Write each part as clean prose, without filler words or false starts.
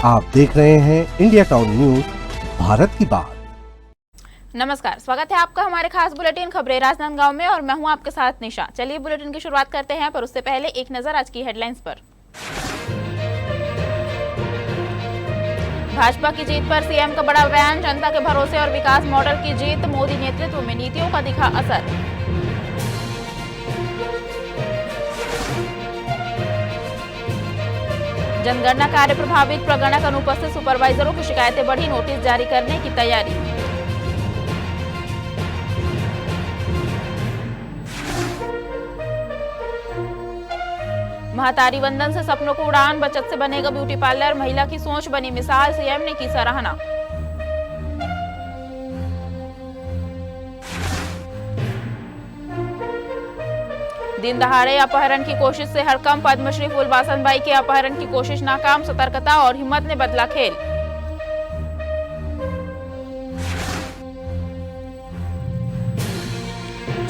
आप देख रहे हैं इंडिया टाउन न्यूज, भारत की बात। नमस्कार, स्वागत है आपका हमारे खास बुलेटिन खबरें राजनांदगांव में और मैं हूं आपके साथ निशा। चलिए बुलेटिन की शुरुआत करते हैं, पर उससे पहले एक नजर आज की हेडलाइंस पर। भाजपा की जीत पर सीएम का बड़ा बयान, जनता के भरोसे और विकास मॉडल की जीत, मोदी नेतृत्व में नीतियों का दिखा असर। जनगणना कार्य प्रभावित, प्रगणक अनुपस्थित सुपरवाइजरों की शिकायतें बढ़ी, नोटिस जारी करने की तैयारी। महतारी वंदन से सपनों को उड़ान, बचत से बनेगा ब्यूटी पार्लर, महिला की सोच बनी मिसाल, सीएम ने की सराहना। दिन दहाड़े अपहरण की कोशिश से हड़कंप, पद्मश्री फूलवासन बाई के अपहरण की कोशिश नाकाम, सतर्कता और हिम्मत ने बदला खेल।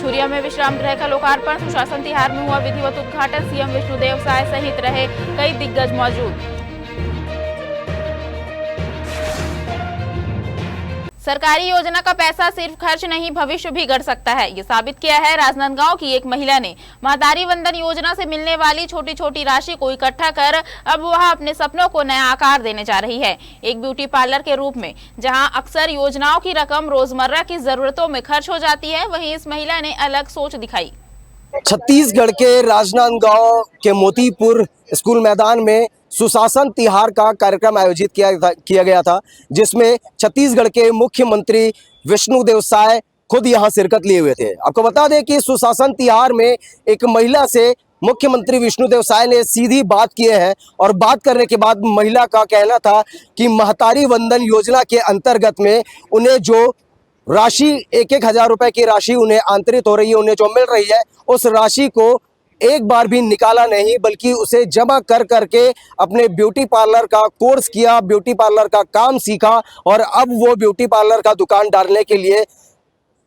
छुरिया में विश्राम गृह का लोकार्पण, सुशासन तिहार में हुआ विधिवत उद्घाटन, सीएम विष्णुदेव साय सहित रहे कई दिग्गज मौजूद। सरकारी योजना का पैसा सिर्फ खर्च नहीं, भविष्य भी गढ़ सकता है, ये साबित किया है राजनांदगांव की एक महिला ने। महतारी वंदन योजना से मिलने वाली छोटी छोटी राशि को इकट्ठा कर अब वह अपने सपनों को नया आकार देने जा रही है, एक ब्यूटी पार्लर के रूप में। जहां अक्सर योजनाओं की रकम रोजमर्रा की जरूरतों में खर्च हो जाती है, वहीं इस महिला ने अलग सोच दिखाई। छत्तीसगढ़ के राजनांदगांव के मोतीपुर स्कूल मैदान में सुशासन तिहार का कार्यक्रम आयोजित किया गया था, जिसमें छत्तीसगढ़ के मुख्यमंत्री विष्णुदेव साय खुद यहां शिरकत लिए हुए थे। आपको बता दें कि सुशासन तिहार में एक महिला से मुख्यमंत्री विष्णुदेव साय ने सीधी बात किए हैं और बात करने के बाद महिला का कहना था कि महतारी वंदन योजना के अंतर्गत में उन्हें जो राशि 1,000 रुपए की राशि उन्हें आंतरित हो रही है, उन्हें जो मिल रही है, उस राशि को एक बार भी निकाला नहीं, बल्कि उसे जमा कर करके अपने ब्यूटी पार्लर का कोर्स किया, ब्यूटी पार्लर का काम सीखा और अब वो ब्यूटी पार्लर का दुकान डालने के लिए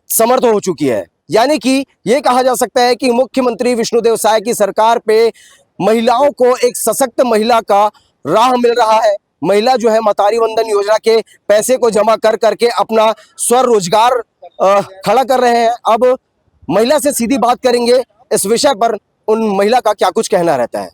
समर्थ हो चुकी है। यानी कि ये कहा जा सकता है कि मुख्यमंत्री विष्णुदेव साय की सरकार पे महिलाओं को एक सशक्त महिला का राह मिल रहा है। महिला जो है महतारी वंदन योजना के पैसे को जमा कर करके अपना स्वरोजगार खड़ा कर रहे हैं। अब महिला से सीधी बात करेंगे इस विषय पर, उन महिला का क्या कुछ कहना रहता है।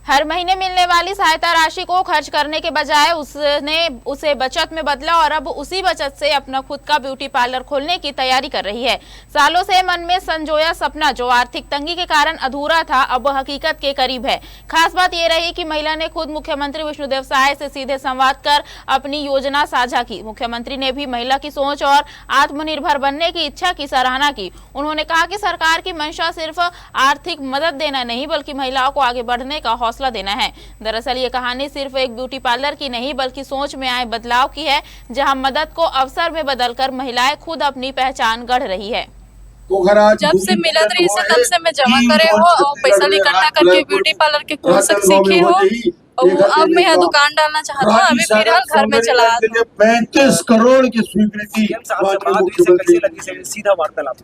हर महीने मिलने वाली सहायता राशि को खर्च करने के बजाय उसने उसे बचत में बदला और अब उसी बचत से अपना खुद का ब्यूटी पार्लर खोलने की तैयारी कर रही है। सालों से मन में संजोया सपना, जो आर्थिक तंगी के कारण अधूरा था, अब हकीकत के करीब है। खास बात यह रही कि महिला ने खुद मुख्यमंत्री विष्णुदेव साय से सीधे संवाद कर अपनी योजना साझा की। मुख्यमंत्री ने भी महिला की सोच और आत्मनिर्भर बनने की इच्छा की सराहना की। उन्होंने कहा कि सरकार की मंशा सिर्फ आर्थिक मदद देना नहीं, बल्कि महिलाओं को आगे बढ़ने का हौसला देना है। दरअसल ये कहानी सिर्फ एक ब्यूटी पार्लर की नहीं, बल्कि सोच में आए बदलाव की है, जहां मदद को अवसर में बदलकर महिलाएं खुद अपनी पहचान गढ़ रही है। जब से मिलत रही से तब से मैं जमा करे हो और पैसा इकट्ठा करके ब्यूटी पार्लर के कोर्स सीखे हो और अब मैं यहाँ दुकान डालना चाहता हूँ। अभी फिलहाल घर में चला 35 करोड़ की स्वीकृति। सीधा वार्तालाप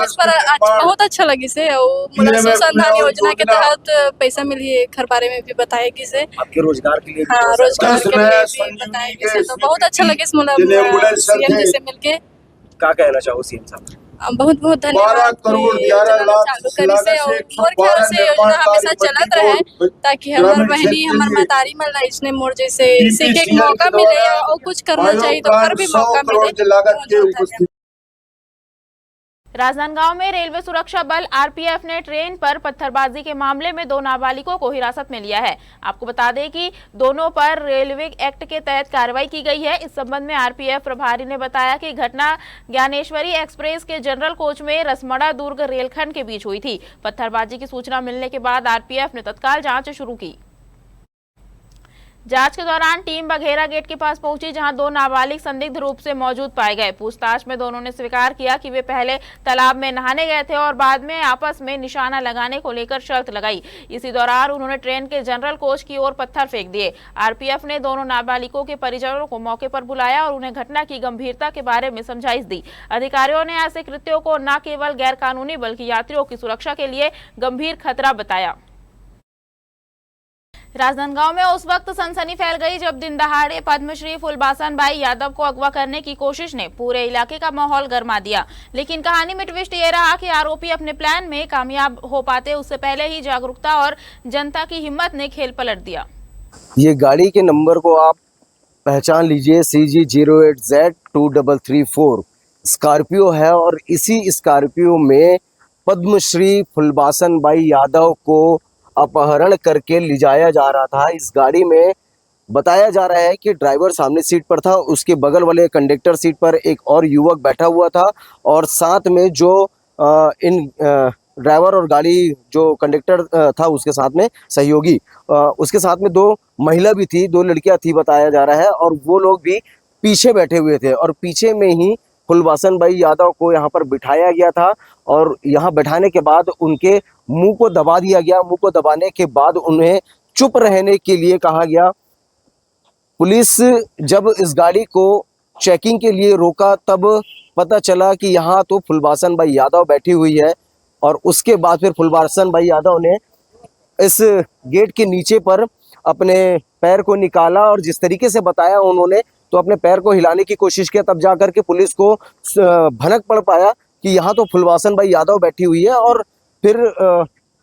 इस पर बहुत अच्छा लगी से। अनुसंधान योजना के तहत पैसा मिली है, घर बारे में भी बताया कि से आपके रोजगार के लिए, हाँ रोजगार के लिए भी बताया कि से। तो बहुत अच्छा लगे सीएम जी से मिलके। क्या कहना चाहो सीएम साहब? बहुत बहुत धन्यवाद। 12 करोड़ 11 लाख और ख्याल से योजना हमेशा चलत रहे, ताकि हमार बहनी हमार महतारी महिला इसने मोर जैसे सीखे एक मौका मिले और कुछ करना चाहिए तो कर भी मौका मिले। राजनांदगांव में रेलवे सुरक्षा बल आरपीएफ ने ट्रेन पर पत्थरबाजी के मामले में 2 नाबालिगों को हिरासत में लिया है। आपको बता दें कि दोनों पर रेलवे एक्ट के तहत कार्रवाई की गई है। इस संबंध में आरपीएफ प्रभारी ने बताया कि घटना ज्ञानेश्वरी एक्सप्रेस के जनरल कोच में रसमड़ा दुर्ग रेलखंड के बीच हुई थी। पत्थरबाजी की सूचना मिलने के बाद आरपीएफ ने तत्काल जाँच शुरू की। जांच के दौरान टीम बघेरा गेट के पास पहुंची, जहां 2 नाबालिग संदिग्ध रूप से मौजूद पाए गए। पूछताछ में दोनों ने स्वीकार किया कि वे पहले तालाब में नहाने गए थे और बाद में आपस में निशाना लगाने को लेकर शर्त लगाई। इसी दौरान उन्होंने ट्रेन के जनरल कोच की ओर पत्थर फेंक दिए। आरपीएफ ने दोनों नाबालिगों के परिजनों को मौके पर बुलाया और उन्हें घटना की गंभीरता के बारे में समझाइश दी। अधिकारियों ने ऐसे कृत्यों को न केवल गैर कानूनी बल्कि यात्रियों की सुरक्षा के लिए गंभीर खतरा बताया। राजनांदगांव में उस वक्त सनसनी फैल गई जब दिन दहाड़े पद्मश्री फुलबासन बाई यादव को अगवा करने की कोशिश ने पूरे इलाके का माहौल गर्मा दिया। लेकिन कहानी में ट्विस्ट ये रहा कि आरोपी अपने प्लान में कामयाब हो पाते उससे पहले ही जागरूकता और जनता की हिम्मत ने खेल पलट दिया। ये गाड़ी के नंबर को आप पहचान लीजिए, CG08Z2334 स्कॉर्पियो है और इसी स्कॉर्पियो में पद्मश्री फुलबासन बाई यादव को अपहरण करके ले जाया जा रहा था। इस गाड़ी में बताया जा रहा है कि ड्राइवर सामने सीट पर था, उसके बगल वाले कंडक्टर सीट पर एक और युवक बैठा हुआ था और साथ में जो इन ड्राइवर और गाड़ी जो कंडक्टर था उसके साथ में सहयोगी, उसके साथ में 2 महिला भी थी, 2 लड़कियां थी बताया जा रहा है और वो लोग भी पीछे बैठे हुए थे और पीछे में ही फुलबासन बाई यादव को यहाँ पर बिठाया गया था और यहाँ बैठाने के बाद उनके मुंह को दबा दिया गया। मुंह को दबाने के बाद उन्हें चुप रहने के लिए कहा गया। पुलिस जब इस गाड़ी को चेकिंग के लिए रोका तब पता चला कि यहाँ तो फुलबासन बाई यादव बैठी हुई है और उसके बाद फिर फुलबासन बाई यादव ने इस गेट के नीचे पर अपने पैर को निकाला और जिस तरीके से बताया उन्होंने तो अपने पैर को हिलाने की कोशिश किया, तब जाकर के पुलिस को भनक पड़ पाया कि यहाँ तो फुलबासन बाई यादव बैठी हुई है और फिर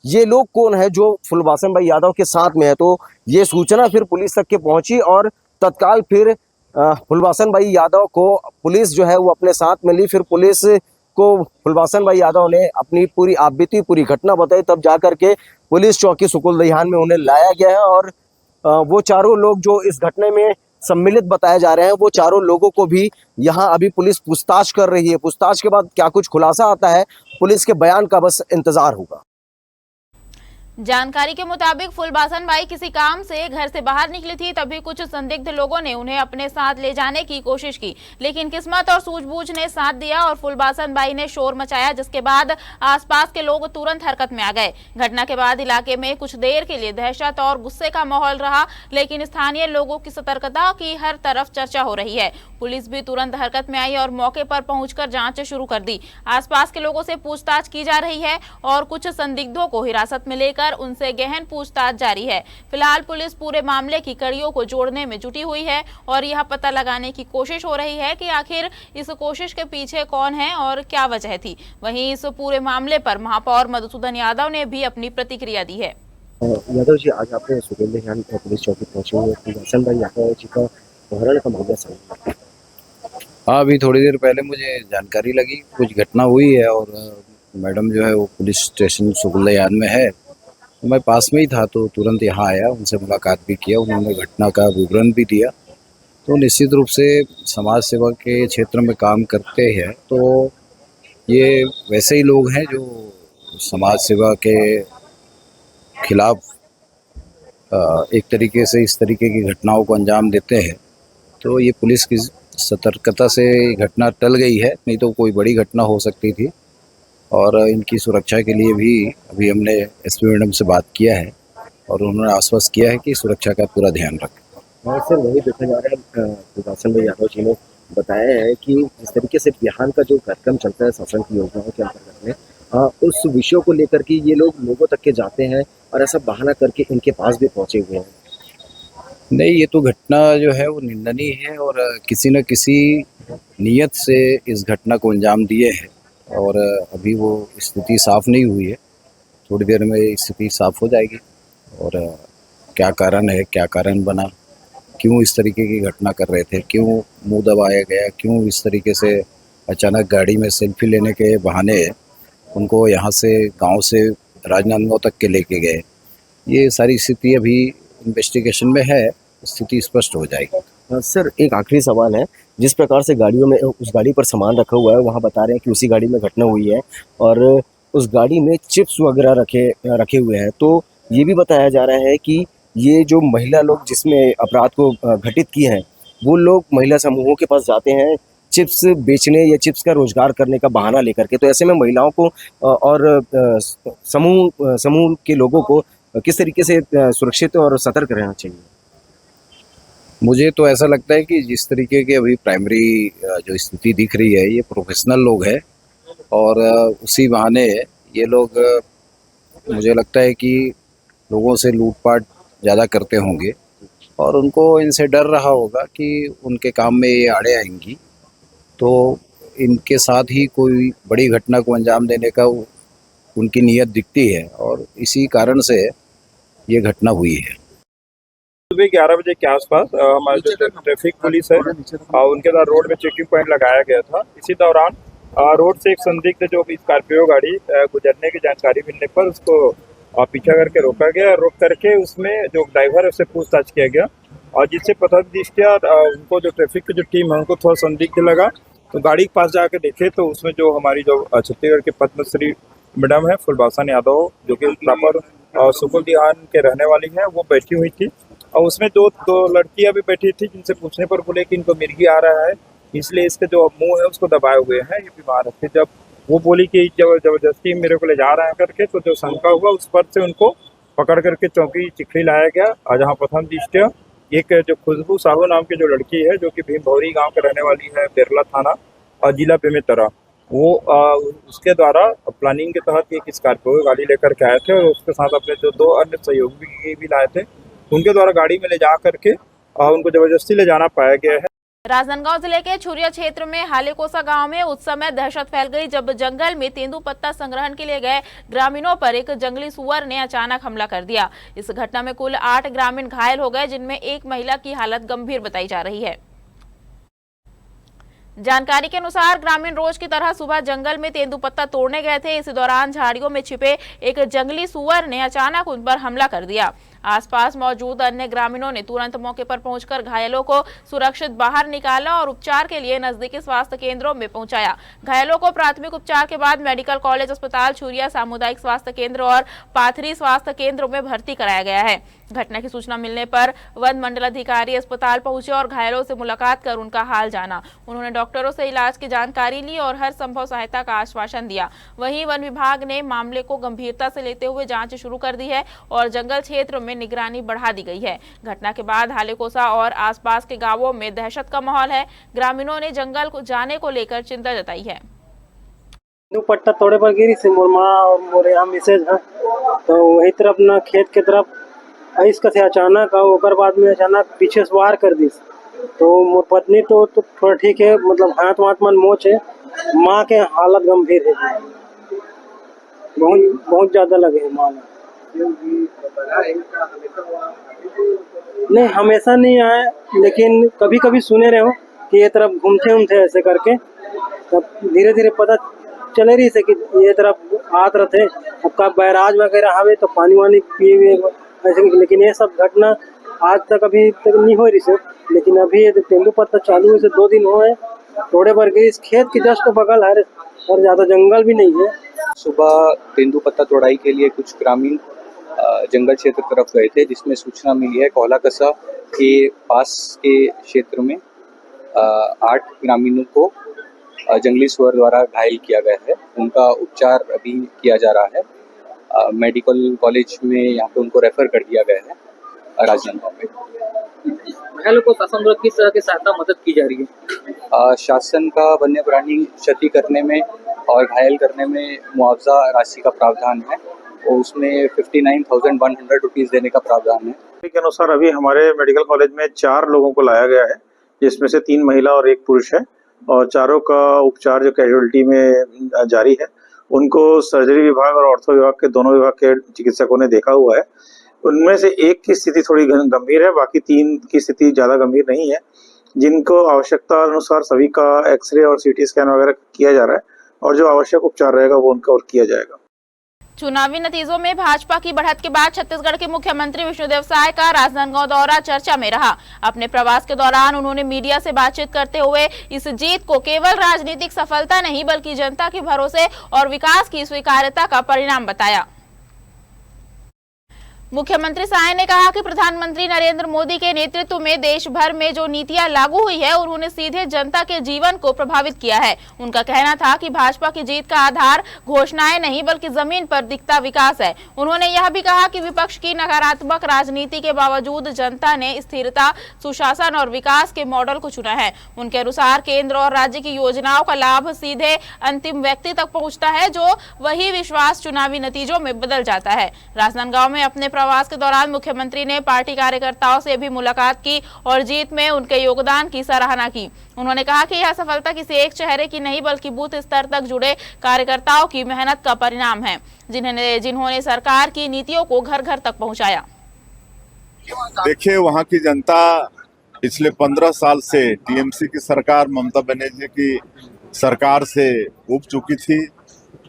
ये लोग कौन है जो फुलबासन बाई यादव के साथ में है। तो ये सूचना फिर पुलिस तक के पहुंची और तत्काल फिर फुलबासन बाई यादव को पुलिस जो है वो अपने साथ में ली। फिर पुलिस को फुलबासन बाई यादव ने अपनी पूरी आप बीती पूरी घटना बताई, तब जाकर के पुलिस चौकी सुकुलदहियान में उन्हें लाया गया है और वो चारों लोग जो इस घटने में सम्मिलित बताए जा रहे हैं वो चारों लोगों को भी यहाँ अभी पुलिस पूछताछ कर रही है। पूछताछ के बाद क्या कुछ खुलासा आता है, पुलिस के बयान का बस इंतजार होगा। जानकारी के मुताबिक फुलबासन बाई किसी काम से घर से बाहर निकली थी, तभी कुछ संदिग्ध लोगों ने उन्हें अपने साथ ले जाने की कोशिश की, लेकिन किस्मत और सूझबूझ ने साथ दिया और फुलबासन बाई ने शोर मचाया, जिसके बाद आसपास के लोग तुरंत हरकत में आ गए। घटना के बाद इलाके में कुछ देर के लिए दहशत और गुस्से का माहौल रहा, लेकिन स्थानीय लोगों की सतर्कता की हर तरफ चर्चा हो रही है। पुलिस भी तुरंत हरकत में आई और मौके पर पहुंचकर जांच शुरू कर दी। आसपास के लोगों से पूछताछ की जा रही है और कुछ संदिग्धों को हिरासत में लेकर उनसे गहन पूछताछ जारी है। फिलहाल पुलिस पूरे मामले की कड़ियों को जोड़ने में जुटी हुई है और यह पता लगाने की कोशिश हो रही है कि आखिर इस कोशिश के पीछे कौन है और क्या वजह थी। वहीं इस पूरे मामले पर महापौर मधुसूदन यादव ने भी अपनी प्रतिक्रिया दी है। यादव जी, आज आपने सुकुलदहियान पुलिस चौकी पहुंचे हुए फुलबासन बाई यादव जी का अपहरण का मामला सामने। हाँ, अभी थोड़ी देर पहले मुझे जानकारी लगी कुछ घटना हुई है और मैडम जो है वो पुलिस स्टेशन सुकुलदहियान में है। मैं पास में ही था तो तुरंत यहाँ आया, उनसे मुलाकात भी किया, उन्होंने घटना का विवरण भी दिया। तो निश्चित रूप से समाज सेवा के क्षेत्र में काम करते हैं तो ये वैसे ही लोग हैं जो समाज सेवा के खिलाफ एक तरीके से इस तरीके की घटनाओं को अंजाम देते हैं। तो ये पुलिस की सतर्कता से घटना टल गई है, नहीं तो कोई बड़ी घटना हो सकती थी। और इनकी सुरक्षा के लिए भी अभी हमने एसपी मैडम से बात किया है और उन्होंने आश्वस्त किया है कि सुरक्षा का पूरा ध्यान रखें। सर, वही देखा जा रहा है, फुलबासन बाई यादव जी ने बताया है कि जिस तरीके से बिहार का जो कार्यक्रम चलता है शासन की योजनाओं के अंतर्गत में, उस विषयों को लेकर के ये लोगों तक के जाते हैं और ऐसा बहाना करके इनके पास भी पहुंचे हुए हैं। नहीं, ये तो घटना जो है वो निंदनीय है और किसी न किसी नीयत से इस घटना को अंजाम दिए हैं और अभी वो स्थिति साफ नहीं हुई है। थोड़ी देर में स्थिति साफ हो जाएगी और क्या कारण है, क्या कारण बना, क्यों इस तरीके की घटना कर रहे थे, क्यों मुंह दबाया गया, क्यों इस तरीके से अचानक गाड़ी में सेल्फी लेने के बहाने उनको यहाँ से गांव से राजनांदगांव तक के लेके गए, ये सारी स्थिति अभी इन्वेस्टिगेशन में है, स्थिति स्पष्ट हो जाएगी। सर, एक आखिरी सवाल है, जिस प्रकार से गाड़ियों में उस गाड़ी पर सामान रखा हुआ है, वहाँ बता रहे हैं कि उसी गाड़ी में घटना हुई है और उस गाड़ी में चिप्स वगैरह रखे हुए हैं, तो ये भी बताया जा रहा है कि ये जो महिला लोग जिसमें अपराध को घटित किए हैं वो लोग महिला समूहों के पास जाते हैं चिप्स बेचने या चिप्स का रोजगार करने का बहाना लेकर के। तो ऐसे में महिलाओं को और समूह के लोगों को किस तरीके से सुरक्षित और सतर्क रहना चाहिए? मुझे तो ऐसा लगता है कि जिस तरीके के अभी प्राइमरी जो स्थिति दिख रही है, ये प्रोफेशनल लोग हैं और उसी बहाने ये लोग मुझे लगता है कि लोगों से लूटपाट ज़्यादा करते होंगे और उनको इनसे डर रहा होगा कि उनके काम में ये आड़े आएंगी, तो इनके साथ ही कोई बड़ी घटना को अंजाम देने का उनकी नीयत दिखती है और इसी कारण से ये घटना हुई है। सुबह 11 बजे के आसपास हमारे जो ट्रैफिक पुलिस है उनके द्वारा रोड में चेकिंग पॉइंट लगाया गया था। इसी दौरान रोड से एक संदिग्ध जो स्कॉर्पियो गाड़ी गुजरने की जानकारी मिलने पर उसको पीछा करके रोका गया। रोक करके उसमें जो ड्राइवर है उससे पूछताछ किया गया और जिससे प्रथम दृष्टया उनको जो ट्रैफिक की जो टीम है उनको थोड़ा संदिग्ध लगा, तो गाड़ी के पास जाके देखे तो उसमें जो हमारी जो छत्तीसगढ़ के पद्मश्री मैडम है फुलबासन यादव, जो कि प्रॉपर सुकुल दिहान के रहने वाली है, वो बैठी हुई थी और उसमें दो लड़कियां भी बैठी थी, जिनसे पूछने पर बोले कि इनको मिर्गी आ रहा है, इसलिए इसके जो मुंह है उसको दबाए हुए हैं, ये बीमार है। जब वो बोली कि जबरदस्ती मेरे को ले जा रहे हैं करके, तो जो शंका हुआ उस पर से उनको पकड़ करके चौकी चिखली लाया गया और जहाँ प्रथम दृष्टया एक जो खुशबू साहू नाम की जो लड़की है, जो कि भीम भौरी गाँव के रहने वाली है, बेरला थाना और जिला बेमेतरा, वो उसके द्वारा प्लानिंग के तहत एक स्कॉर्पियो गाड़ी लेकर के आए थे और उसके साथ अपने जो 2 अन्य सहयोगी भी लाए थे, उनके द्वारा गाड़ी में ले जा करके उनको जबरदस्ती ले जाना पाया गया है। राजनांदगांव जिले के छुरिया क्षेत्र में हालेकोसा गांव में उस समय दहशत फैल गई जब जंगल में तेंदुपत्ता संग्रहण के लिए गए ग्रामीणों पर एक जंगली सुअर ने अचानक हमला कर दिया। इस घटना में कुल 8 ग्रामीण घायल हो गए, जिनमें एक महिला की हालत गंभीर बताई जा रही है। जानकारी के अनुसार ग्रामीण रोज की तरह सुबह जंगल में तेंदुपत्ता तोड़ने गए थे। इस दौरान झाड़ियों में छिपे एक जंगली सुअर ने अचानक उन पर हमला कर दिया। आसपास मौजूद अन्य ग्रामीणों ने तुरंत मौके पर पहुंचकर घायलों को सुरक्षित बाहर निकाला और उपचार के लिए नजदीकी स्वास्थ्य केंद्रों में पहुंचाया। घायलों को प्राथमिक उपचार के बाद मेडिकल कॉलेज अस्पताल, छुरिया सामुदायिक स्वास्थ्य केंद्र और पाथरी स्वास्थ्य केंद्रों में भर्ती कराया गया है। घटना की सूचना मिलने पर वन मंडल अधिकारी अस्पताल पहुंचे और घायलों से मुलाकात कर उनका हाल जाना। उन्होंने डॉक्टरों से इलाज की जानकारी ली और हर संभव सहायता का आश्वासन दिया। वहीं वन विभाग ने मामले को गंभीरता से लेते हुए जांच शुरू कर दी है और जंगल क्षेत्र में निगरानी बढ़ा दी गई है। घटना के बाद हालेकोसा और आसपास के गांवों में दहशत का माहौल है। ग्रामीणों ने जंगल को जाने को लेकर चिंता जताई है। पट्टा तोड़े पर गिरी से मोर माँ और मोरे यहाँ मिसेज है, तो वही तरफ ना खेत के तरफ ऐस कथे अचानक और बाद में अचानक पीछे से वार कर दी। तो मोर पत्नी तो थोड़ा ठीक है, मतलब हाथ वाथ मन मोच है, माँ के हालत गंभीर है, बहुत ज्यादा लगे है माँ। नहीं हमेशा नहीं आए, लेकिन कभी कभी सुने रहे हो कि ये तरफ घूमते ऐसे करके, तब धीरे धीरे पता चले रही से कि ये तरफ आत रहते। अब का बैराज वगैरह हवे तो पानी वानी पिए ऐसे, लेकिन ये सब घटना आज तक अभी तक नहीं हो रही से। लेकिन अभी ये तेंदुपत्ता चालू हुए से 2 दिन हुए, थोड़े पर गई इस खेत की जस्ट बगल है और ज्यादा जंगल भी नहीं है। सुबह तेंदुपत्ता तोड़ाई के लिए कुछ ग्रामीण जंगल क्षेत्र तरफ गए थे, जिसमें सूचना मिली है कोहलाकसा के पास के क्षेत्र में 8 ग्रामीणों को जंगली सुअर द्वारा घायल किया गया है। उनका उपचार अभी किया जा रहा है। मेडिकल कॉलेज में यहाँ पे उनको रेफर कर दिया गया है राजनांदगांव में। घायलों को शासन द्वारा किस तरह की सहायता मदद की जा रही है? शासन का वन्य प्राणी क्षति करने में और घायल करने में मुआवजा राशि का प्रावधान है और उसमें 59,100 रुपीज़ देने का प्रावधान है। के अनुसार अभी हमारे मेडिकल कॉलेज में 4 लोगों को लाया गया है, जिसमें से 3 महिला और 1 पुरुष है और चारों का उपचार जो कैजुअलिटी में जारी है। उनको सर्जरी विभाग और ऑर्थो विभाग के दोनों विभाग के चिकित्सकों ने देखा हुआ है। उनमें से 1 की स्थिति थोड़ी गंभीर है, बाकी 3 की स्थिति ज़्यादा गंभीर नहीं है, जिनको आवश्यकता अनुसार सभी का एक्सरे और सीटी स्कैन वगैरह किया जा रहा है और जो आवश्यक उपचार रहेगा वो उनका और किया जाएगा। चुनावी नतीजों में भाजपा की बढ़त के बाद छत्तीसगढ़ के मुख्यमंत्री विष्णुदेव साय का राजनांदगांव दौरा चर्चा में रहा। अपने प्रवास के दौरान उन्होंने मीडिया से बातचीत करते हुए इस जीत को केवल राजनीतिक सफलता नहीं बल्कि जनता के भरोसे और विकास की स्वीकार्यता का परिणाम बताया। मुख्यमंत्री साय ने कहा कि प्रधानमंत्री नरेंद्र मोदी के नेतृत्व में देश भर में जो नीतियां लागू हुई है उन्होंने सीधे जनता के जीवन को प्रभावित किया है। उनका कहना था कि भाजपा की जीत का आधार घोषणाएं नहीं बल्कि जमीन पर दिखता विकास है। उन्होंने यह भी कहा कि विपक्ष की नकारात्मक राजनीति के बावजूद जनता ने स्थिरता, सुशासन और विकास के मॉडल को चुना है। उनके अनुसार केंद्र और राज्य की योजनाओं का लाभ सीधे अंतिम व्यक्ति तक पहुँचता है, जो वही विश्वास चुनावी नतीजों में बदल जाता है। राजनांदगांव में अपने प्रवास के दौरान मुख्यमंत्री ने पार्टी कार्यकर्ताओं से भी मुलाकात की और जीत में उनके योगदान की सराहना की। उन्होंने कहा कि यह सफलता किसी एक चेहरे की नहीं बल्कि बूथ स्तर तक जुड़े कार्यकर्ताओं की मेहनत का परिणाम है, जिन्होंने सरकार की नीतियों को घर घर तक पहुंचाया। देखिए, वहाँ की जनता पिछले 15 साल से टीएमसी की सरकार, ममता बनर्जी की सरकार से उब चुकी थी।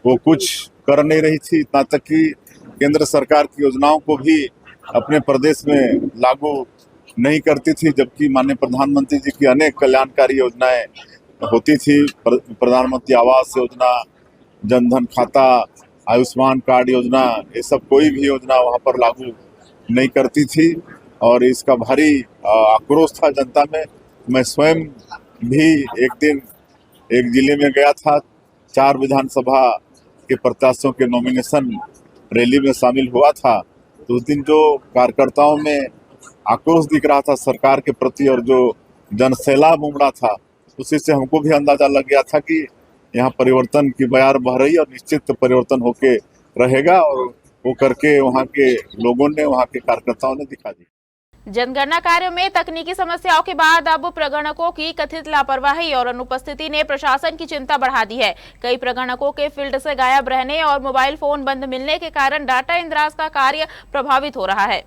वो कुछ कर नहीं रही थी, इतना तक कि केंद्र सरकार की योजनाओं को भी अपने प्रदेश में लागू नहीं करती थी, जबकि माननीय प्रधानमंत्री जी की अनेक कल्याणकारी योजनाएं होती थी। प्रधानमंत्री आवास योजना, जनधन खाता, आयुष्मान कार्ड योजना, ये सब कोई भी योजना वहां पर लागू नहीं करती थी और इसका भारी आक्रोश था जनता में। मैं स्वयं भी एक दिन एक जिले में गया था, 4 विधानसभा के प्रत्याशियों के नॉमिनेशन रैली में शामिल हुआ था। तो उस दिन जो कार्यकर्ताओं में आक्रोश दिख रहा था सरकार के प्रति और जो जनसैलाब उमड़ा था, उसी से हमको भी अंदाजा लग गया था कि यहाँ परिवर्तन की बयार बह रही है और निश्चित परिवर्तन होके रहेगा। और वो करके वहाँ के लोगों ने, वहाँ के कार्यकर्ताओं ने दिखा दी। जनगणना कार्यों में तकनीकी समस्याओं के बाद अब प्रगणकों की कथित लापरवाही और अनुपस्थिति ने प्रशासन की चिंता बढ़ा दी है। कई प्रगणकों के फील्ड से गायब रहने और मोबाइल फोन बंद मिलने के कारण डाटा इंद्राज का कार्य प्रभावित हो रहा है।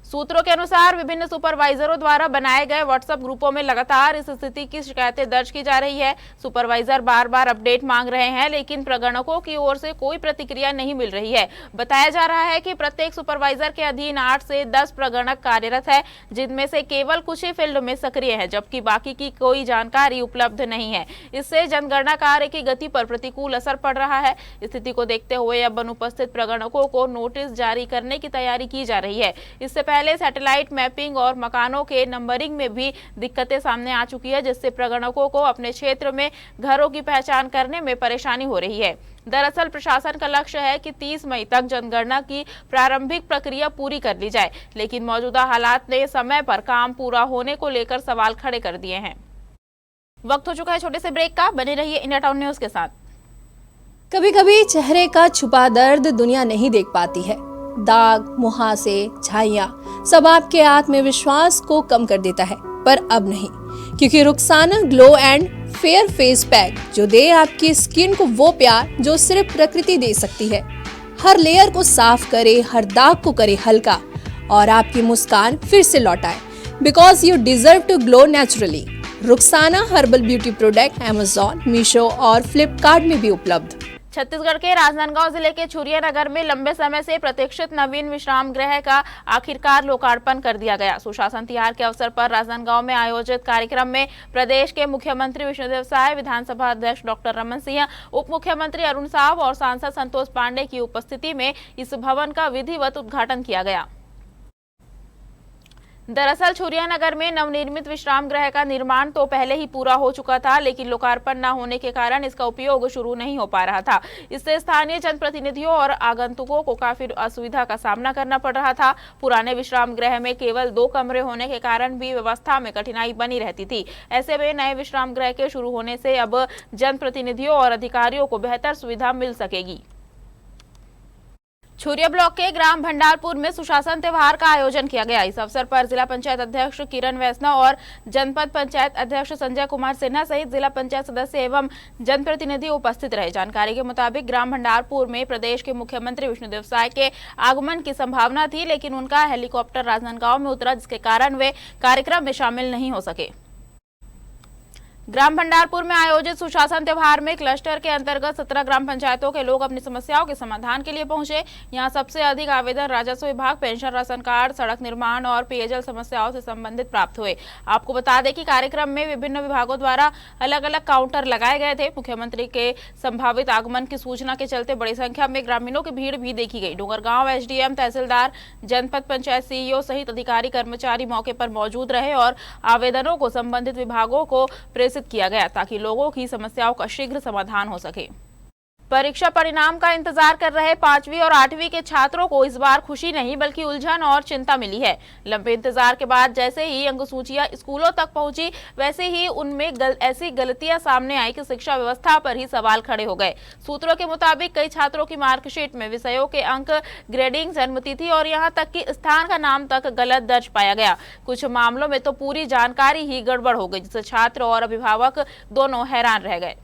सूत्रों के अनुसार विभिन्न सुपरवाइजरों द्वारा बनाए गए व्हाट्सएप ग्रुपों में लगातार इस स्थिति की शिकायतें दर्ज की जा रही है। सुपरवाइजर बार बार अपडेट मांग रहे हैं, लेकिन प्रगणकों की ओर से कोई प्रतिक्रिया नहीं मिल रही है। बताया जा रहा है कि प्रत्येक सुपरवाइजर के अधीन 8 से 10 प्रगणक कार्यरत है, जिनमें से केवल कुछ ही फील्ड में सक्रिय है, जबकि बाकी की कोई जानकारी उपलब्ध नहीं है। इससे जनगणना कार्य की गति पर प्रतिकूल असर पड़ रहा है। स्थिति को देखते हुए अब अनुपस्थित प्रगणकों को नोटिस जारी करने की तैयारी की जा रही है। इससे पहले सैटेलाइट मैपिंग और मकानों के नंबरिंग में भी दिक्कतें सामने आ चुकी है, जिससे प्रगणकों को अपने क्षेत्र में घरों की पहचान करने में परेशानी हो रही है। दरअसल प्रशासन का लक्ष्य है कि 30 मई तक जनगणना की प्रारंभिक प्रक्रिया पूरी कर ली जाए, लेकिन मौजूदा हालात ने समय पर काम पूरा होने को लेकर सवाल खड़े कर दिए हैं। वक्त हो चुका है छोटे से ब्रेक का, बने रहिए इंडिया टाउन न्यूज के साथ। कभी कभी चेहरे का छुपा दर्द दुनिया नहीं देख पाती है। दाग, मुहासे, झाइयां सब आपके आत्मविश्वास को कम कर देता है, पर अब नहीं, क्योंकि Rukhsana glow and fair face pack जो दे आपकी स्किन को वो प्यार जो सिर्फ प्रकृति दे सकती है। हर लेयर को साफ करे, हर दाग को करे हल्का और आपकी मुस्कान फिर से लौटाए, because you deserve to glow naturally. Rukhsana herbal beauty product Amazon, Meesho और फ्लिपकार्ट में भी उपलब्ध। छत्तीसगढ़ के राजनांदगांव जिले के छुरिया नगर में लंबे समय से प्रतीक्षित नवीन विश्राम गृह का आखिरकार लोकार्पण कर दिया गया। सुशासन तिहार के अवसर पर राजनांदगांव में आयोजित कार्यक्रम में प्रदेश के मुख्यमंत्री विष्णुदेव साय, विधानसभा अध्यक्ष डॉक्टर रमन सिंह, उप मुख्यमंत्री अरुण साव और सांसद संतोष पांडे की उपस्थिति में इस भवन का विधिवत उद्घाटन किया गया। दरअसल छुरिया नगर में नवनिर्मित विश्राम गृह का निर्माण तो पहले ही पूरा हो चुका था, लेकिन लोकार्पण न होने के कारण इसका उपयोग शुरू नहीं हो पा रहा था। इससे स्थानीय जनप्रतिनिधियों और आगंतुकों को काफी असुविधा का सामना करना पड़ रहा था। पुराने विश्राम गृह में केवल 2 कमरे होने के कारण भी व्यवस्था में कठिनाई बनी रहती थी। ऐसे में नए विश्राम गृह के शुरू होने से अब जनप्रतिनिधियों और अधिकारियों को बेहतर सुविधा मिल सकेगी। छुरिया ब्लॉक के ग्राम भंडारपुर में सुशासन त्योहार का आयोजन किया गया। इस अवसर पर जिला पंचायत अध्यक्ष किरण वैष्णव और जनपद पंचायत अध्यक्ष संजय कुमार सिन्हा सहित जिला पंचायत सदस्य एवं जनप्रतिनिधि उपस्थित रहे। जानकारी के मुताबिक ग्राम भंडारपुर में प्रदेश के मुख्यमंत्री विष्णुदेव साय के आगमन की संभावना थी, लेकिन उनका हेलीकॉप्टर राजनांदगांव में उतरा, जिसके कारण वे कार्यक्रम में शामिल नहीं हो सके। ग्राम भंडारपुर में आयोजित सुशासन त्योहार में क्लस्टर के अंतर्गत 17 ग्राम पंचायतों के लोग अपनी समस्याओं के समाधान के लिए पहुंचे। यहां सबसे अधिक आवेदन राजस्व विभाग, पेंशन, राशन कार्ड, सड़क निर्माण और पेयजल समस्याओं से संबंधित प्राप्त हुए। आपको बता दें कि कार्यक्रम में विभिन्न विभागों द्वारा अलग अलग काउंटर लगाए गए थे। मुख्यमंत्री के संभावित आगमन की सूचना के चलते बड़ी संख्या में ग्रामीणों की भीड़ भी देखी गई। डोंगरगांव एसडीएम, तहसीलदार, जनपद पंचायत सीईओ सहित अधिकारी कर्मचारी मौके पर मौजूद रहे और आवेदनों को संबंधित विभागों को किया गया ताकि लोगों की समस्याओं का शीघ्र समाधान हो सके। परीक्षा परिणाम का इंतजार कर रहे 5वीं और 8वीं के छात्रों को इस बार खुशी नहीं बल्कि उलझन और चिंता मिली है। लंबे इंतजार के बाद जैसे ही अंकसूचियां स्कूलों तक पहुंची वैसे ही उनमें ऐसी गलतियां सामने आई कि शिक्षा व्यवस्था पर ही सवाल खड़े हो गए। सूत्रों के मुताबिक कई छात्रों की मार्कशीट में विषयों के अंक, ग्रेडिंग, जन्मतिथि और यहां तक कि स्थान का नाम तक गलत दर्ज पाया गया। कुछ मामलों में तो पूरी जानकारी ही गड़बड़ हो गई, जिससे छात्र और अभिभावक दोनों हैरान रह गए।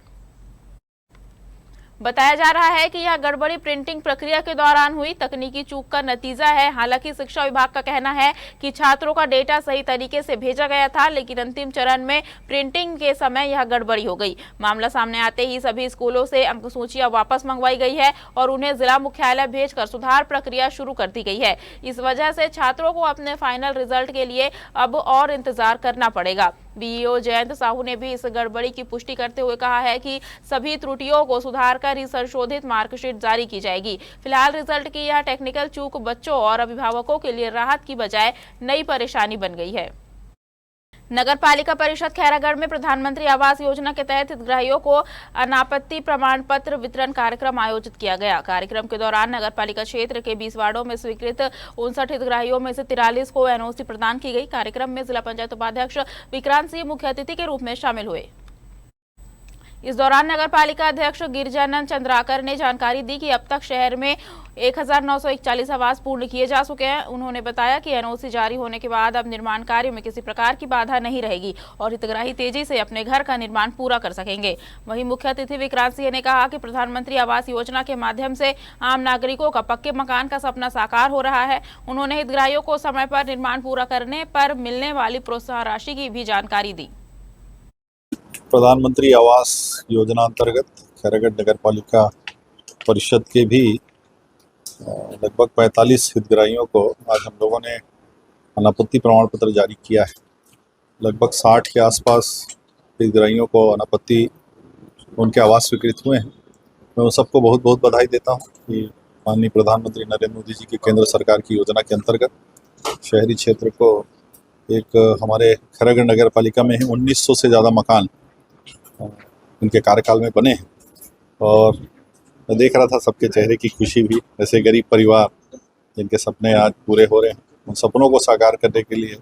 बताया जा रहा है कि यह गड़बड़ी प्रिंटिंग प्रक्रिया के दौरान हुई तकनीकी चूक का नतीजा है। हालांकि शिक्षा विभाग का कहना है कि छात्रों का डेटा सही तरीके से भेजा गया था, लेकिन अंतिम चरण में प्रिंटिंग के समय यह गड़बड़ी हो गई। मामला सामने आते ही सभी स्कूलों से अंकसूचियां वापस मंगवाई गई है और उन्हें जिला मुख्यालय भेजकर सुधार प्रक्रिया शुरू कर दी गई है। इस वजह से छात्रों को अपने फाइनल रिजल्ट के लिए अब और इंतजार करना पड़ेगा। बीईओ जयंत साहू ने भी इस गड़बड़ी की पुष्टि करते हुए कहा है कि सभी त्रुटियों को सुधार कर ही संशोधित मार्कशीट जारी की जाएगी। फिलहाल रिजल्ट की यह टेक्निकल चूक बच्चों और अभिभावकों के लिए राहत की बजाय नई परेशानी बन गई है। नगर पालिका परिषद खैरागढ़ में प्रधानमंत्री आवास योजना के तहत हितग्राहियों को अनापत्ति प्रमाण पत्र वितरण कार्यक्रम आयोजित किया गया। कार्यक्रम के दौरान नगर पालिका क्षेत्र के 20 वार्डों में स्वीकृत 59 हितग्राहियों में से 43 को एनओसी प्रदान की गई। कार्यक्रम में जिला पंचायत उपाध्यक्ष विक्रांत सिंह मुख्य अतिथि के रूप में शामिल हुए। इस दौरान नगर पालिका अध्यक्ष गिरिजानंद चंद्राकर ने जानकारी दी कि अब तक शहर में 1941 आवास पूर्ण किए जा चुके हैं। उन्होंने बताया कि एनओसी जारी होने के बाद अब निर्माण कार्य में किसी प्रकार की बाधा नहीं रहेगी और हितग्राही तेजी से अपने घर का निर्माण पूरा कर सकेंगे। वहीं मुख्य अतिथि विक्रांत सिंह ने कहा कि प्रधानमंत्री आवास योजना के माध्यम से आम नागरिकों का पक्के मकान का सपना साकार हो रहा है। उन्होंने हितग्राहियों को समय पर निर्माण पूरा करने पर मिलने वाली प्रोत्साहन राशि की भी जानकारी दी। प्रधानमंत्री आवास योजना अंतर्गत खैरागढ़ नगर पालिका परिषद के भी लगभग 45 हितग्राहियों को आज हम लोगों ने अनापत्ति प्रमाण पत्र जारी किया है। लगभग 60 के आसपास हितग्राहियों को अनापत्ति उनके आवास स्वीकृत हुए हैं। मैं उन सबको बहुत बहुत बधाई देता हूं कि माननीय प्रधानमंत्री नरेंद्र मोदी जी की केंद्र सरकार की योजना के अंतर्गत शहरी क्षेत्र को एक हमारे खैरागढ़ नगर पालिका में 1900 से ज़्यादा मकान उनके कार्यकाल में बने हैं और मैं देख रहा था सबके चेहरे की खुशी भी। ऐसे गरीब परिवार जिनके सपने आज पूरे हो रहे हैं, उन सपनों को साकार करने के लिए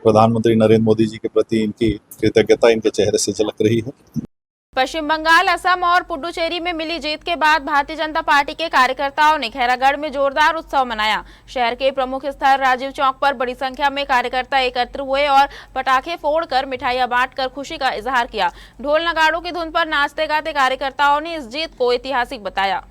प्रधानमंत्री नरेंद्र मोदी जी के प्रति इनकी कृतज्ञता इनके चेहरे से झलक रही है। पश्चिम बंगाल, असम और पुडुचेरी में मिली जीत के बाद भारतीय जनता पार्टी के कार्यकर्ताओं ने खैरागढ़ में जोरदार उत्सव मनाया। शहर के प्रमुख स्थल राजीव चौक पर बड़ी संख्या में कार्यकर्ता एकत्र हुए और पटाखे फोड़कर मिठाइयां बांटकर खुशी का इजहार किया। ढोल नगाड़ों की धुन पर नाचते गाते कार्यकर्ताओं ने इस जीत को ऐतिहासिक बताया।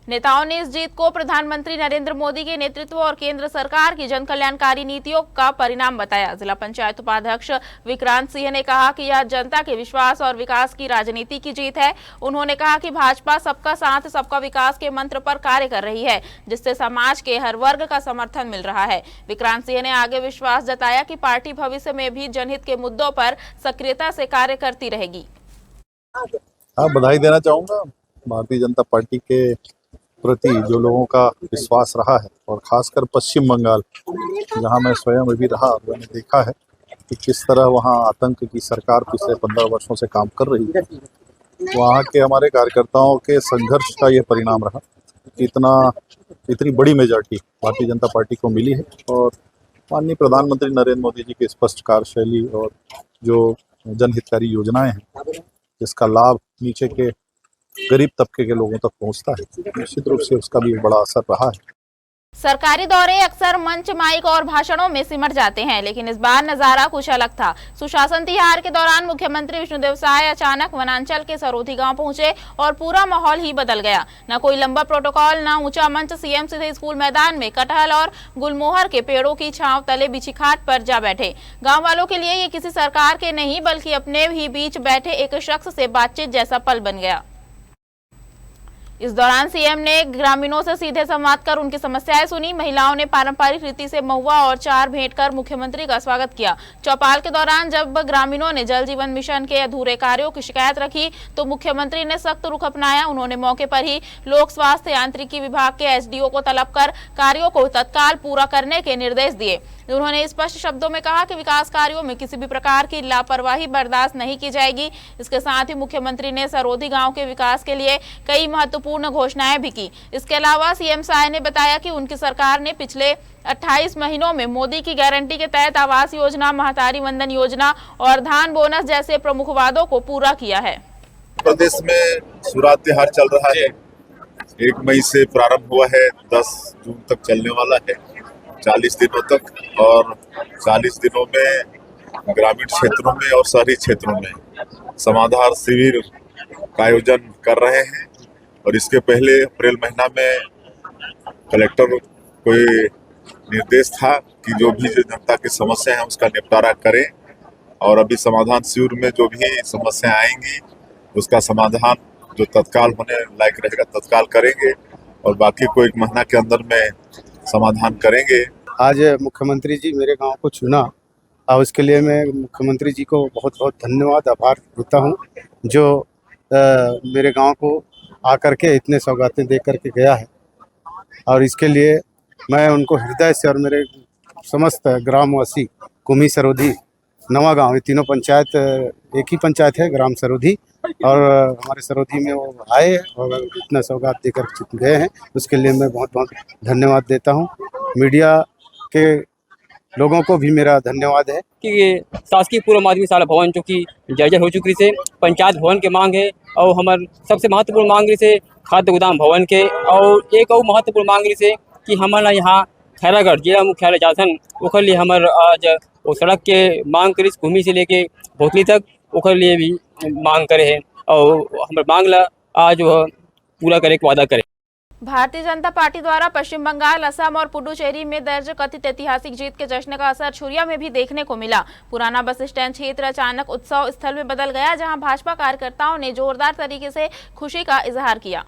नेताओं ने इस जीत को प्रधानमंत्री नरेंद्र मोदी के नेतृत्व और केंद्र सरकार की जन कल्याणकारी नीतियों का परिणाम बताया। जिला पंचायत उपाध्यक्ष विक्रांत सिंह ने कहा कि यह जनता के विश्वास और विकास की राजनीति की जीत है। उन्होंने कहा कि भाजपा सबका साथ सबका विकास के मंत्र पर कार्य कर रही है, जिससे समाज के हर वर्ग का समर्थन मिल रहा है। विक्रांत सिंह ने आगे विश्वास जताया कि पार्टी भविष्य में भी जनहित के मुद्दों पर सक्रियता से कार्य करती रहेगी। बधाई देना चाहूँगा भारतीय जनता पार्टी के प्रति जो लोगों का विश्वास रहा है और खासकर पश्चिम बंगाल, जहां मैं स्वयं भी रहा, मैंने देखा है कि किस तरह वहां आतंक की सरकार पिछले 15 वर्षों से काम कर रही है। वहां के हमारे कार्यकर्ताओं के संघर्ष का ये परिणाम रहा। इतनी बड़ी मेजॉरिटी भारतीय जनता पार्टी को मिली है और माननीय प्रधानमंत्री नरेंद्र मोदी जी की स्पष्ट कार्यशैली और जो जनहितकारी योजनाएं हैं, जिसका लाभ नीचे के गरीब तबके के लोगों तक पहुंचता है, निश्चित रूप से उसका भी बड़ा असर रहा है। सरकारी दौरे अक्सर मंच, माइक और भाषणों में सिमट जाते हैं, लेकिन इस बार नजारा कुछ अलग था। सुशासन तिहार के दौरान मुख्यमंत्री विष्णुदेव साय अचानक वनांचल के सरोधी गांव पहुंचे और पूरा माहौल ही बदल गया। न कोई लंबा प्रोटोकॉल, न ऊंचा मंच, सीएम सीधे स्कूल मैदान में कटहल और गुलमोहर के पेड़ों की छांव तले बिछी खाट पर जा बैठे। गाँव वालों के लिए ये किसी सरकार के नहीं बल्कि अपने ही बीच बैठे एक शख्स से बातचीत जैसा पल बन गया। इस दौरान सीएम ने ग्रामीणों से सीधे संवाद कर उनकी समस्याएं सुनी। महिलाओं ने पारंपरिक रीति से महुआ और चार भेंट कर मुख्यमंत्री का स्वागत किया। चौपाल के दौरान जब ग्रामीणों ने जल जीवन मिशन के अधूरे कार्यों की शिकायत रखी तो मुख्यमंत्री ने सख्त रुख अपनाया। उन्होंने मौके पर ही लोक स्वास्थ्य यांत्रिकी विभाग के एसडीओ को तलब कर कार्यों को तत्काल पूरा करने के निर्देश दिए। उन्होंने स्पष्ट शब्दों में कहा कि विकास कार्यों में किसी भी प्रकार की लापरवाही बर्दाश्त नहीं की जाएगी। इसके साथ ही मुख्यमंत्री ने सरोधी गांव के विकास के लिए कई महत्वपूर्ण घोषणाएं भी की। इसके अलावा सीएम साय ने बताया कि उनकी सरकार ने पिछले 28 महीनों में मोदी की गारंटी के तहत आवास योजना, महतारी वंदन योजना और धान बोनस जैसे प्रमुख वादों को पूरा किया है। प्रदेश में सुरात त्योहार चल रहा है। 1 मई से प्रारंभ हुआ है, 10 जून तक चलने वाला है, 40 दिनों तक। और 40 दिनों में ग्रामीण क्षेत्रों में और शहरी क्षेत्रों में समाधान शिविर का आयोजन कर रहे हैं। और इसके पहले अप्रैल महीना में कलेक्टर को निर्देश था कि जो भी जनता की समस्या है उसका निपटारा करें। और अभी समाधान शिविर में जो भी समस्याएं आएंगी उसका समाधान जो तत्काल होने लायक रहेगा तत्काल करेंगे और बाकी को 1 महीना के अंदर में समाधान करेंगे। आज मुख्यमंत्री जी मेरे गांव को चुना और उसके लिए मैं मुख्यमंत्री जी को बहुत बहुत धन्यवाद आभार देता हूं, जो मेरे गांव को आकर के इतने सौगातें दे करके गया है। और इसके लिए मैं उनको हृदय से और मेरे समस्त ग्रामवासी कुमी, सरोधी, नवा गांव, ये तीनों पंचायत एक ही पंचायत है, ग्राम सरोधी, और हमारे सरोधी में वो आए और इतना सौगात देकर गए हैं, उसके लिए मैं बहुत बहुत धन्यवाद देता हूं। मीडिया के लोगों को भी मेरा धन्यवाद है कि शासकीय पूर्व माध्यमिक शाला भवन जो कि जर्जर हो चुकी से पंचायत भवन के मांग है और हमार सबसे महत्वपूर्ण मांग से खाद्य गोदाम भवन के, और एक और महत्वपूर्ण मांग से कि हमारा यहाँ खैरागढ़ जिला मुख्यालय जासन ओकर लिए हमार आज वो सड़क के मांग करी, भूमि से लेके भोतली तक ओकर लिए भी मांग करे हैं और हमारे मांग ला आज वह पूरा करे के वादा करे। भारतीय जनता पार्टी द्वारा पश्चिम बंगाल, असम और पुडुचेरी में दर्ज कथित ऐतिहासिक जीत के जश्न का असर छुरिया में भी देखने को मिला। पुराना बस स्टैंड क्षेत्र अचानक उत्सव स्थल में बदल गया, जहां भाजपा कार्यकर्ताओं ने जोरदार तरीके से खुशी का इजहार किया।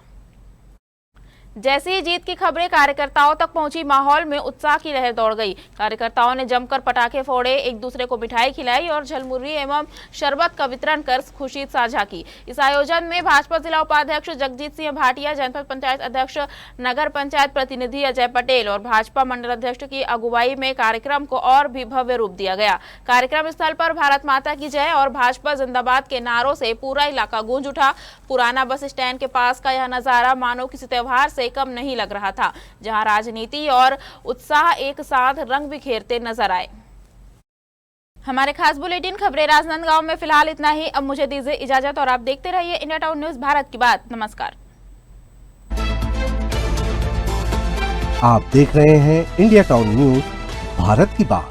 जैसे ही जीत की खबरें कार्यकर्ताओं तक पहुंची, माहौल में उत्साह की लहर दौड़ गई। कार्यकर्ताओं ने जमकर पटाखे फोड़े, एक दूसरे को मिठाई खिलाई और झलमुर्री एवं शरबत का वितरण कर खुशी साझा की। इस आयोजन में भाजपा जिला उपाध्यक्ष जगजीत सिंह भाटिया, जनपद पंचायत अध्यक्ष, नगर पंचायत प्रतिनिधि अजय पटेल और भाजपा मंडल अध्यक्ष की अगुवाई में कार्यक्रम को और भी भव्य रूप दिया गया। कार्यक्रम स्थल पर भारत माता की जय और भाजपा जिंदाबाद के नारों से पूरा इलाका गूंज उठा। पुराना बस स्टैंड के पास का यह नजारा मानो किसी त्योहार से कम नहीं लग रहा था, जहां राजनीति और उत्साह एक साथ रंग बिखेरते नजर आए। हमारे खास बुलेटिन खबरें राजनांदगांव में फिलहाल इतना ही। अब मुझे दीजिए इजाजत और आप देखते रहिए इंडिया टाउन न्यूज, भारत की बात। नमस्कार। आप देख रहे हैं इंडिया टाउन न्यूज, भारत की बात।